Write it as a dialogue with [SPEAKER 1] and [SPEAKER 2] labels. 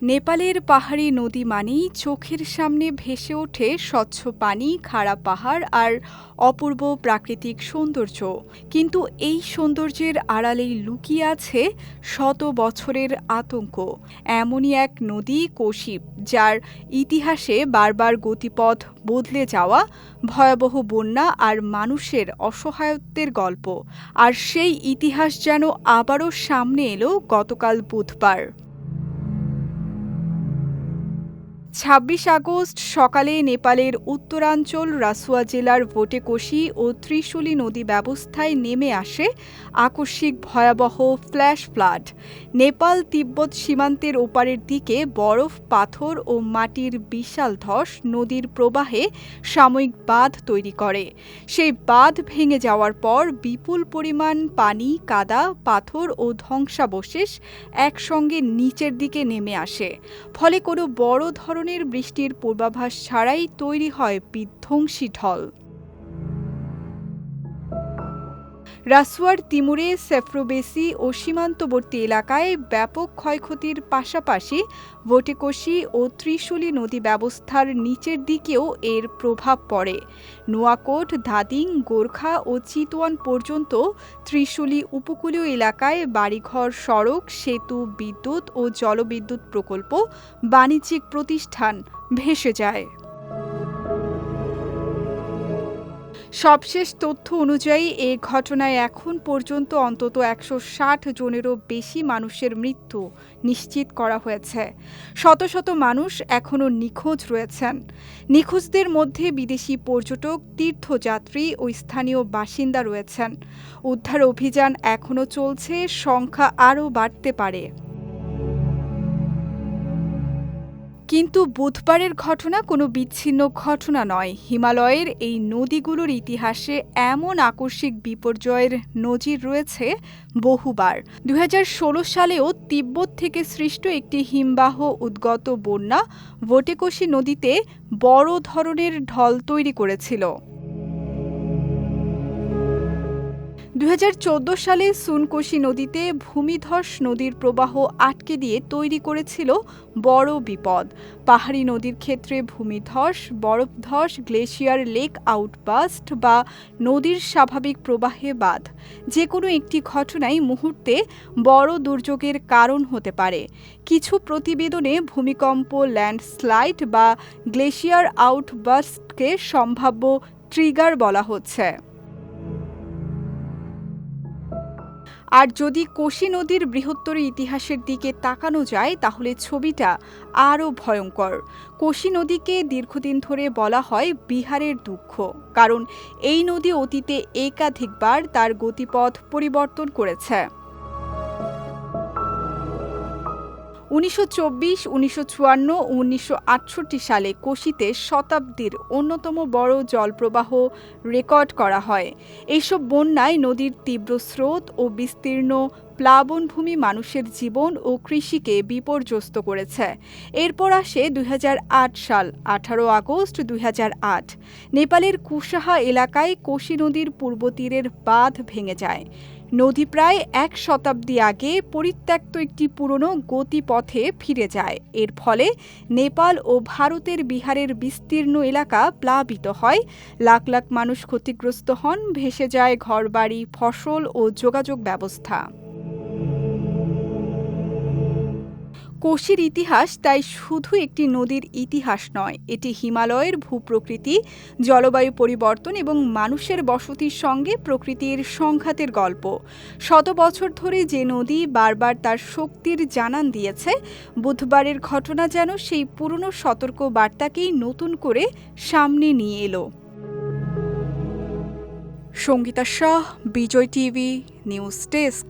[SPEAKER 1] নেপালের পাহাড়ি নদী মানেই চোখের সামনে ভেসে ওঠে স্বচ্ছ পানি, খাড়া পাহাড় আর অপূর্ব প্রাকৃতিক সৌন্দর্য। কিন্তু এই সৌন্দর্যের আড়ালেই লুকিয়ে আছে শত বছরের আতঙ্ক। এমনই এক নদী কোশি, যার ইতিহাসে বারবার গতিপথ বদলে যাওয়া, ভয়াবহ বন্যা আর মানুষের অসহায়ত্বের গল্প। আর সেই ইতিহাস যেন আবারও সামনে এলো গতকাল বুধবার। ২৬ আগস্ট সকালে নেপালের উত্তরাঞ্চল রাসুয়া জেলার ভোটেকোশি ও ত্রিশুলি নদী ব্যবস্থায় নেমে আসে আকস্মিক ভয়াবহ ফ্ল্যাশ ফ্লাড। নেপাল তিব্বত সীমান্তের ওপারের দিকে বরফ, পাথর ও মাটির বিশাল ধস নদীর প্রবাহে সাময়িক বাঁধ তৈরি করে। সেই বাঁধ ভেঙে যাওয়ার পর বিপুল পরিমাণ পানি, কাদা, পাথর ও ধ্বংসাবশেষ একসঙ্গে নিচের দিকে নেমে আসে। ফলে কোনো বড় ধরনের বৃষ্টির পূর্বাভাস ছাড়াই তৈরি হয় বিধ্বংসী ঢল। রাসুয়ার তিমুরে সেফ্রোবেসি ও সীমান্তবর্তী এলাকায় ব্যাপক ক্ষয়ক্ষতির পাশাপাশি ভোটেকোশি ও ত্রিশুলি নদী ব্যবস্থার নিচের দিকেও এর প্রভাব পড়ে। নোয়াকোট, ধাদিং, গোর্খা ও চিতওয়ান পর্যন্ত ত্রিশুলি উপকূলীয় এলাকায় বাড়িঘর, সড়ক, সেতু, বিদ্যুৎ ও জলবিদ্যুৎ প্রকল্প, বাণিজ্যিক প্রতিষ্ঠান ভেসে যায়। সবশেষ তথ্য অনুযায়ী এ ঘটনায় এখন পর্যন্ত অন্তত ১৬০ জনেরও বেশি মানুষের মৃত্যু নিশ্চিত করা হয়েছে। শত শত মানুষ এখনও নিখোঁজ রয়েছেন। নিখোঁজদের মধ্যে বিদেশি পর্যটক, তীর্থযাত্রী ও স্থানীয় বাসিন্দা রয়েছেন। উদ্ধার অভিযান এখনও চলছে, সংখ্যা আরও বাড়তে পারে। কিন্তু বুধবারের ঘটনা কোনো বিচ্ছিন্ন ঘটনা নয়। হিমালয়ের এই নদীগুলোর ইতিহাসে এমন আকস্মিক বিপর্যয়ের নজির রয়েছে বহুবার। ২০১৬ সালেও তিব্বত থেকে সৃষ্ট একটি হিমবাহ উদ্গত বন্যা ভোটেকোশি নদীতে বড় ধরনের ঢল তৈরি করেছিল। ২০১৪ সালে সুনকোশি নদীতে ভূমিধস নদীর প্রবাহ আটকে দিয়ে তৈরি করেছিল বড় বিপদ। পাহাড়ি নদীর ক্ষেত্রে ভূমিধস, বরফধস, গ্লেশিয়ার লেক আউটবাস্ট বা নদীর স্বাভাবিক প্রবাহে বাঁধ, যে কোনো একটি ঘটনাই মুহূর্তে বড় দুর্যোগের কারণ হতে পারে। কিছু প্রতিবেদনে ভূমিকম্প, ল্যান্ডস্লাইড বা গ্লেশিয়ার আউটবাস্টকে সম্ভাব্য ট্রিগার বলা হচ্ছে। আর যদি কোশি নদীর বৃহত্তর ইতিহাসের দিকে তাকানো যায়, তাহলে ছবিটা আরও ভয়ঙ্কর। কোশি নদীকে দীর্ঘদিন ধরে বলা হয় বিহারের দুঃখ, কারণ এই নদী অতীতে একাধিকবার তার গতিপথ পরিবর্তন করেছে। ১৯২৪, ১৯৫৪ ও ১৯৬৮ সালে কোশিতে শতাব্দীর অন্যতম বড় জলপ্রবাহ রেকর্ড করা হয়। এইসব বন্যায় নদীর তীব্র স্রোত ও বিস্তীর্ণ প্লাবনভূমি মানুষের জীবন ও কৃষিকে বিপর্যস্ত করেছে। এরপর আসে ২০০৮ সাল। ১৮ আগস্ট ২০০৮ নেপালের কুশাহা এলাকায় কোশি নদীর পূর্ব তীরের বাঁধ ভেঙে যায়। নদী প্রায় এক শতাব্দী আগে পরিত্যক্ত একটি পুরনো গতিপথে ফিরে যায়। এর ফলে নেপাল ও ভারতের বিহারের বিস্তীর্ণ এলাকা প্লাবিত হয়, লাখ লাখ মানুষ ক্ষতিগ্রস্ত হন, ভেসে যায় ঘরবাড়ি, ফসল ও যোগাযোগ ব্যবস্থা। কোশির ইতিহাস তাই শুধু একটি নদীর ইতিহাস নয়, এটি হিমালয়ের ভূপ্রকৃতি, জলবায়ু পরিবর্তন এবং মানুষের বসতির সঙ্গে প্রকৃতির সংঘাতের গল্প। শত বছর ধরে যে নদী বারবার তার শক্তির জানান দিয়েছে, বুধবারের ঘটনা যেন সেই পুরনো সতর্ক বার্তাকেই নতুন করে সামনে নিয়ে এলো। সঙ্গীতা শাহ, বিজয় টিভি, নিউজ ডেস্ক।